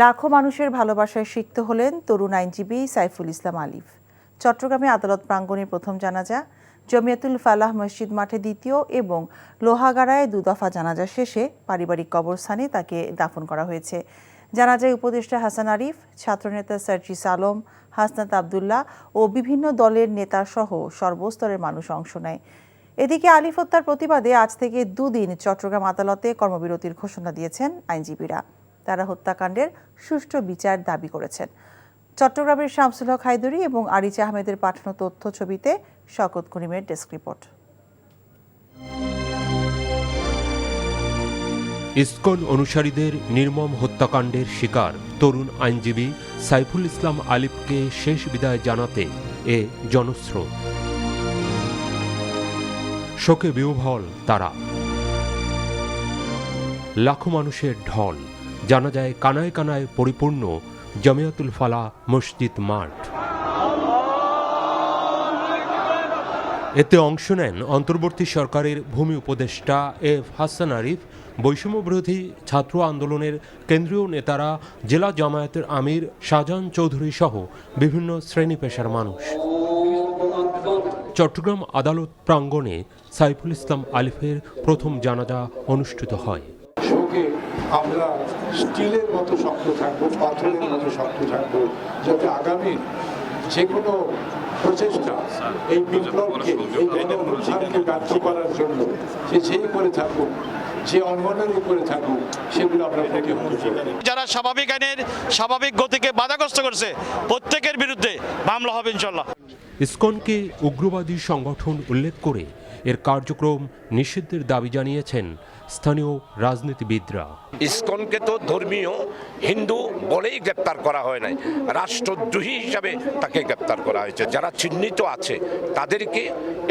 লাখো মানুষের ভালোবাসায় সিক্ত হলেন তরুণ আইনজীবী সাইফুল ইসলাম আলিফ। চট্টগ্রামে আদালত প্রাঙ্গণে প্রথম জানাজা, জমিয়াতুল ফালাহ মসজিদ মাঠে দ্বিতীয় এবং লোহাগাড়ায় 2 দফা জানাজা শেষে পারিবারিক কবরস্থানে তাকে দাফন করা হয়েছে। জানাজায় উপদেষ্টা হাসান আরিফ, ছাত্রনেতা সার্জিস আলম, হাসনাত আবদুল্লাহ ও বিভিন্ন দলের নেতাসহ সর্বস্তরের মানুষ অংশ নেয়। এদিকে আলিফ হত্যার প্রতিবাদে আজ থেকে 2 দিন চট্টগ্রাম আদালতে কর্মবিরতির ঘোষণা দিয়েছেন আইনজীবীরা। তারা হত্যাকাণ্ডের সুষ্ঠু বিচার দাবি করেছেন। চট্টগ্রামের শামসুল হক হায়দরি এবং আরিচ আহমেদের পাঠানো তথ্য ছবিতে শওকত করিমের ডেস্ক রিপোর্ট। ইসকন অনুসারীদের নির্মম হত্যাকাণ্ডের শিকার তরুণ আইনজীবী সাইফুল ইসলাম আলিফকে শেষ বিদায় জানাতে এ জনস্রোত। শোকে বিহ্বল তারা। লাখো মানুষের ঢল, জানা যায় কানায় কানায় পরিপূর্ণ জমিয়াতুল ফালাহ মসজিদ মাঠ। এতে অংশ নেন অন্তর্বর্তী সরকারের ভূমি উপদেষ্টা এফ হাসান আরিফ, বৈষম্যবিরোধী ছাত্র আন্দোলনের কেন্দ্রীয় নেতারা, জেলা জামায়াতের আমির শাহজাহান চৌধুরী সহ বিভিন্ন শ্রেণী পেশার মানুষ। চট্টগ্রাম আদালত প্রাঙ্গণে সাইফুল ইসলাম আলিফের প্রথম জানাজা অনুষ্ঠিত হয়। আমরা স্টিলের মতো শক্ত থাকবো, পাথরের মতো শক্ত থাকবো, যাতে আগামী যে কোনো প্রচেষ্টা এই বিপ্লবকে, এই গণঅভ্যুত্থানকে ব্যর্থ করার জন্য যেই করে থাকবো, যে অঙ্গনের উপরে থাকবো, সেগুলো আমরা প্রতিহত করব। যারা স্বাভাবিক আইনের স্বাভাবিক গতিকে বাধাগ্রস্ত করছে প্রত্যেকের বিরুদ্ধে মামলা হবে ইনশাল্লাহ। ইসকনকে উগ্রবাদী সংগঠন উল্লেখ করে এর কার্যক্রম নিষিদ্ধের দাবি জানিয়েছেন স্থানীয় রাজনীতিবিদরা। ইসকনকে তো ধর্মীয় হিন্দু বলেই গ্রেপ্তার করা হয় নাই, রাষ্ট্রদ্রোহী হিসাবে তাকে গ্রেপ্তার করা হয়েছে। যারা চিহ্নিত আছে তাদেরকে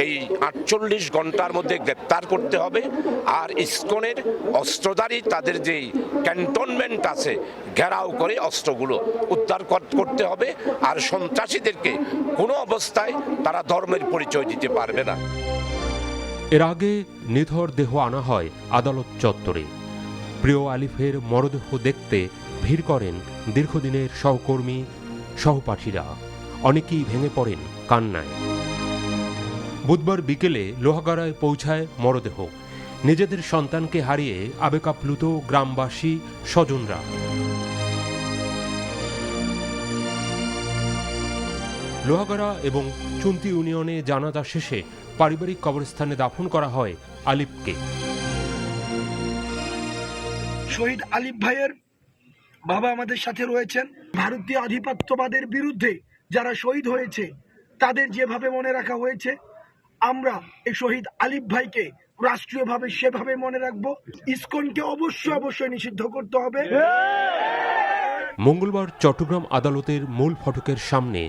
এই 48 ঘন্টার মধ্যে গ্রেপ্তার করতে হবে। আর ইসকনের অস্ত্রধারী তাদের যেই ক্যান্টনমেন্ট আছে, ঘেরাও করে অস্ত্রগুলো উদ্ধার করতে হবে। আর সন্ত্রাসীদেরকে কোনো অবস্থায় তারা ধর্মের পরিচয় দিতে পারবে না। এর আগে নিথর দেহ আনা হয় আদালত চত্বরে। প্রিয় আলিফের মরদেহ দেখতে ভিড় করেন দীর্ঘদিনের সহকর্মী, সহপাঠীরা। অনেকেই ভেঙে পড়েন কান্নায়। বুধবার বিকেলে লোহাগাড়ায় পৌঁছায় মরদেহ। নিজেদের সন্তানকে হারিয়ে আবেগ আপ্লুত গ্রামবাসী, স্বজনরা। লোহাগাড়া এবং চুন্তি ইউনিয়নে জানাজা শেষে পারিবারিক কবরস্থানে দাফন করা হয় আলিফকে। শহীদ আলিফ ভাইয়ের বাবা আমাদের সাথে রয়েছেন। ভারতীয় আধিপত্যবাদের বিরুদ্ধে যারা শহীদ হয়েছে তাদের যেভাবে মনে রাখা হয়েছে, আমরা এই শহীদ আলিফ ভাইকে রাষ্ট্রীয়ভাবে সেভাবে মনে রাখবো। ইসকনকে অবশ্যই নিষিদ্ধ করতে হবে। মঙ্গলবার চট্টগ্রাম আদালতের মূল ফটকের সামনে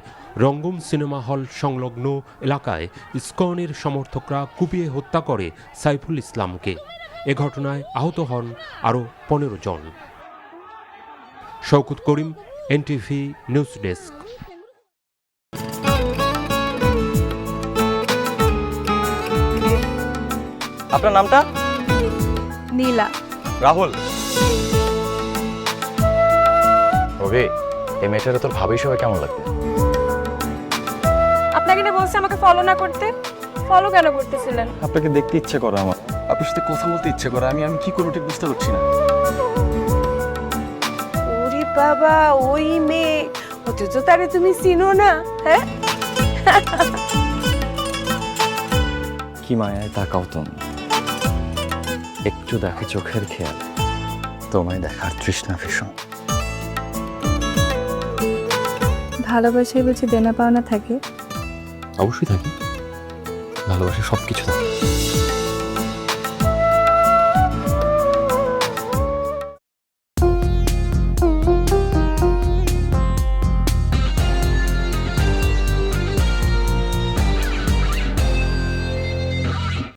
রঙ্গম সিনেমা হল সংলগ্ন এলাকায় ইসকনের সমর্থকরা কুপিয়ে হত্যা করে সাইফুল ইসলামকে। এ ঘটনায় আহত হন আরও 15 জন। শওকত করিম, এনটিভি নিউজ ডেস্ক। আপনার নামটা? নীলা। রাহুল। ওকে, এই মেয়েটারে তোর ভাবি সবাই কেমন লাগবে? আপনাকে না বলছে আমাকে ফলো না করতে? ফলো কেন করতেছিলেন? আপনাকে দেখতে ইচ্ছে করে আমার, আপনার সাথে কথা বলতে ইচ্ছে করে। আমি কি করবো ঠিক বুঝতে পারছি না। ওরে বাবা, ওই মেয়ে, অথচ তারে তুমি চিনো না? হ্যাঁ, কি মায়ায় তাকাও তুমি, একটু দেখো চোখের খেয়াল, তোমায় দেখার তৃষ্ণা ভীষণ। ভালোবাসায় বুঝি দেনা পাওনা থাকে? অবশ্যই থাকে, ভালোবাসা সবকিছু থাকে।